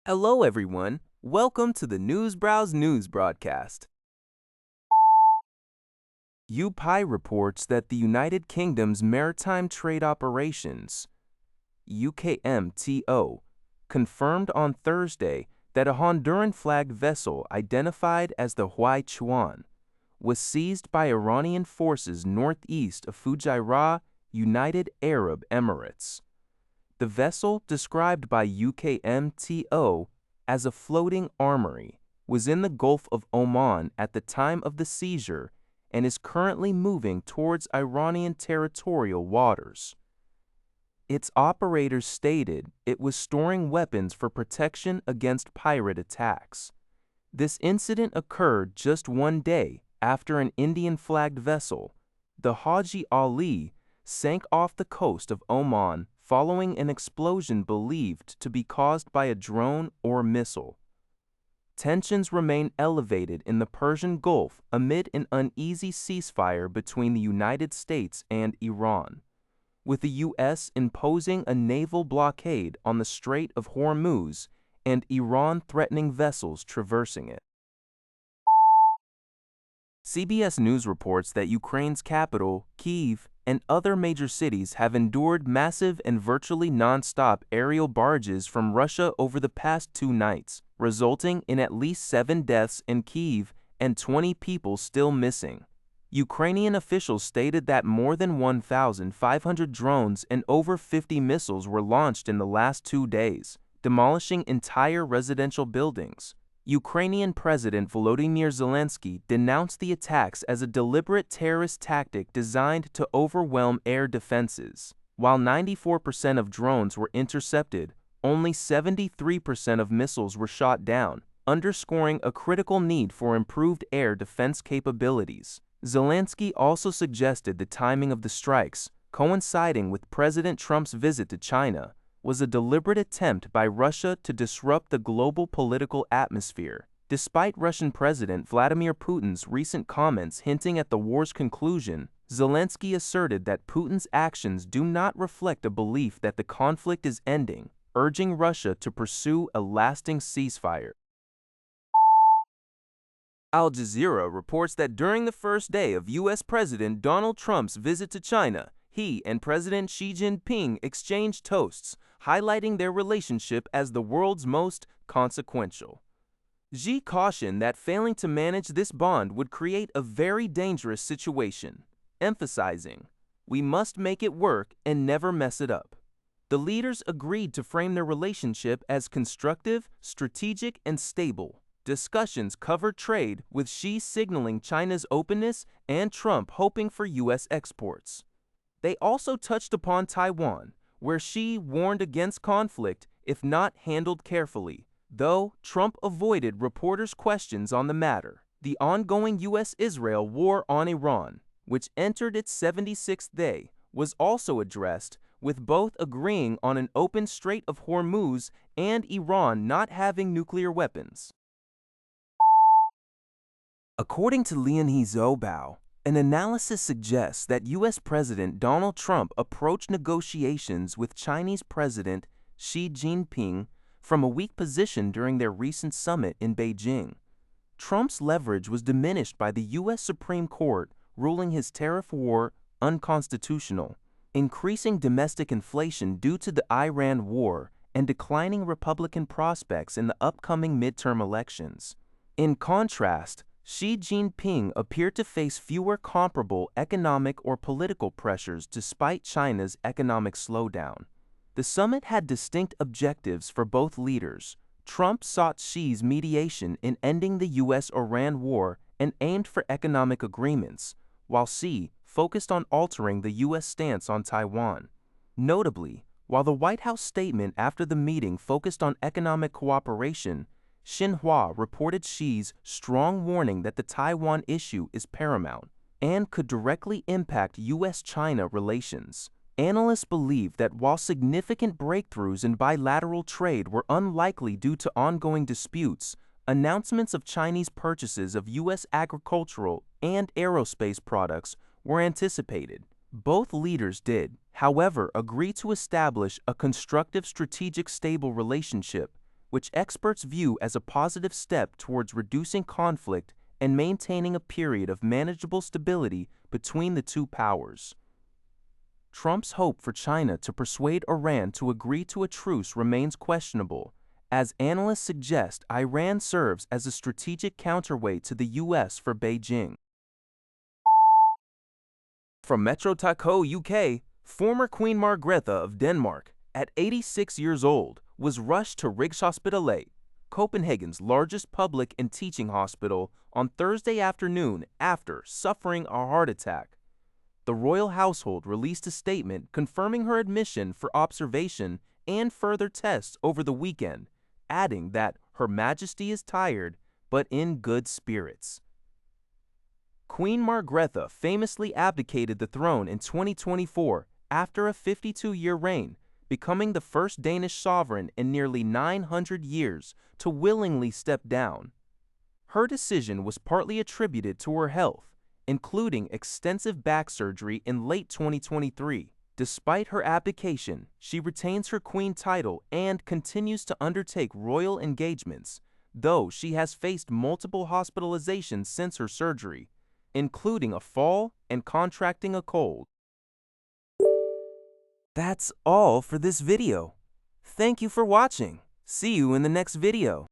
Hello, everyone. Welcome to the Newsbrowse News broadcast. UPI reports that the United Kingdom's Maritime Trade Operations, UKMTO, confirmed on Thursday that a Honduran-flagged vessel identified as the Huai Chuan was seized by Iranian forces northeast of Fujairah, United Arab Emirates. The vessel, described by UKMTO as a floating armory, was in the Gulf of Oman at the time of the seizure and is currently moving towards Iranian territorial waters. Its operators stated it was storing weapons for protection against pirate attacks. This incident occurred just one day after an Indian-flagged vessel, the Haji Ali, sank off the coast of Oman following an explosion believed to be caused by a drone or missile. Tensions remain elevated in the Persian Gulf amid an uneasy ceasefire between the United States and Iran, with the U.S. imposing a naval blockade on the Strait of Hormuz and Iran threatening vessels traversing it. CBS News reports that Ukraine's capital, Kyiv, and other major cities have endured massive and virtually non-stop aerial barges from Russia over the past 2 nights, resulting in at least 7 deaths in Kyiv and 20 people still missing. Ukrainian officials stated that more than 1,500 drones and over 50 missiles were launched in the last 2 days, demolishing entire residential buildings. Ukrainian President Volodymyr Zelenskyy denounced the attacks as a deliberate terrorist tactic designed to overwhelm air defenses. While 94% of drones were intercepted, only 73% of missiles were shot down, underscoring a critical need for improved air defense capabilities. Zelenskyy also suggested the timing of the strikes, coinciding with President Trump's visit to China, was a deliberate attempt by Russia to disrupt the global political atmosphere. Despite Russian President Vladimir Putin's recent comments hinting at the war's conclusion, Zelenskyy asserted that Putin's actions do not reflect a belief that the conflict is ending, urging Russia to pursue a lasting ceasefire. Al Jazeera reports that during the first day of U.S. President Donald Trump's visit to China, he and President Xi Jinping exchanged toasts, highlighting their relationship as the world's most consequential. Xi cautioned that failing to manage this bond would create a very dangerous situation, emphasizing, "We must make it work and never mess it up." The leaders agreed to frame their relationship as constructive, strategic, and stable. Discussions covered trade, with Xi signaling China's openness and Trump hoping for U.S. exports. They also touched upon Taiwan, where Xi warned against conflict if not handled carefully, though Trump avoided reporters' questions on the matter. The ongoing U.S.-Israel war on Iran, which entered its 76th day, was also addressed, with both agreeing on an open Strait of Hormuz and Iran not having nuclear weapons. According to Leonie Zobao, an analysis suggests that U.S. President Donald Trump approached negotiations with Chinese President Xi Jinping from a weak position during their recent summit in Beijing. Trump's leverage was diminished by the U.S. Supreme Court ruling his tariff war unconstitutional, increasing domestic inflation due to the Iran war, and declining Republican prospects in the upcoming midterm elections. In contrast, Xi Jinping appeared to face fewer comparable economic or political pressures despite China's economic slowdown. The summit had distinct objectives for both leaders. Trump sought Xi's mediation in ending the U.S.-Iran war and aimed for economic agreements, while Xi focused on altering the U.S. stance on Taiwan. Notably, while the White House statement after the meeting focused on economic cooperation, Xinhua reported Xi's strong warning that the Taiwan issue is paramount and could directly impact U.S.-China relations. Analysts believe that while significant breakthroughs in bilateral trade were unlikely due to ongoing disputes, announcements of Chinese purchases of U.S. agricultural and aerospace products were anticipated. Both leaders did, however, agree to establish a constructive strategic stable relationship, which experts view as a positive step towards reducing conflict and maintaining a period of manageable stability between the two powers. Trump's hope for China to persuade Iran to agree to a truce remains questionable, as analysts suggest Iran serves as a strategic counterweight to the U.S. for Beijing. From Metro.co UK, former Queen Margrethe of Denmark, at 86 years old, was rushed to Rigshospitalet, Copenhagen's largest public and teaching hospital, on Thursday afternoon after suffering a heart attack. The royal household released a statement confirming her admission for observation and further tests over the weekend, adding that Her Majesty is tired, but in good spirits. Queen Margrethe famously abdicated the throne in 2024 after a 52-year reign, becoming the first Danish sovereign in nearly 900 years to willingly step down. Her decision was partly attributed to her health, including extensive back surgery in late 2023. Despite her abdication, she retains her queen title and continues to undertake royal engagements, though she has faced multiple hospitalizations since her surgery, including a fall and contracting a cold. That's all for this video. Thank you for watching. See you in the next video.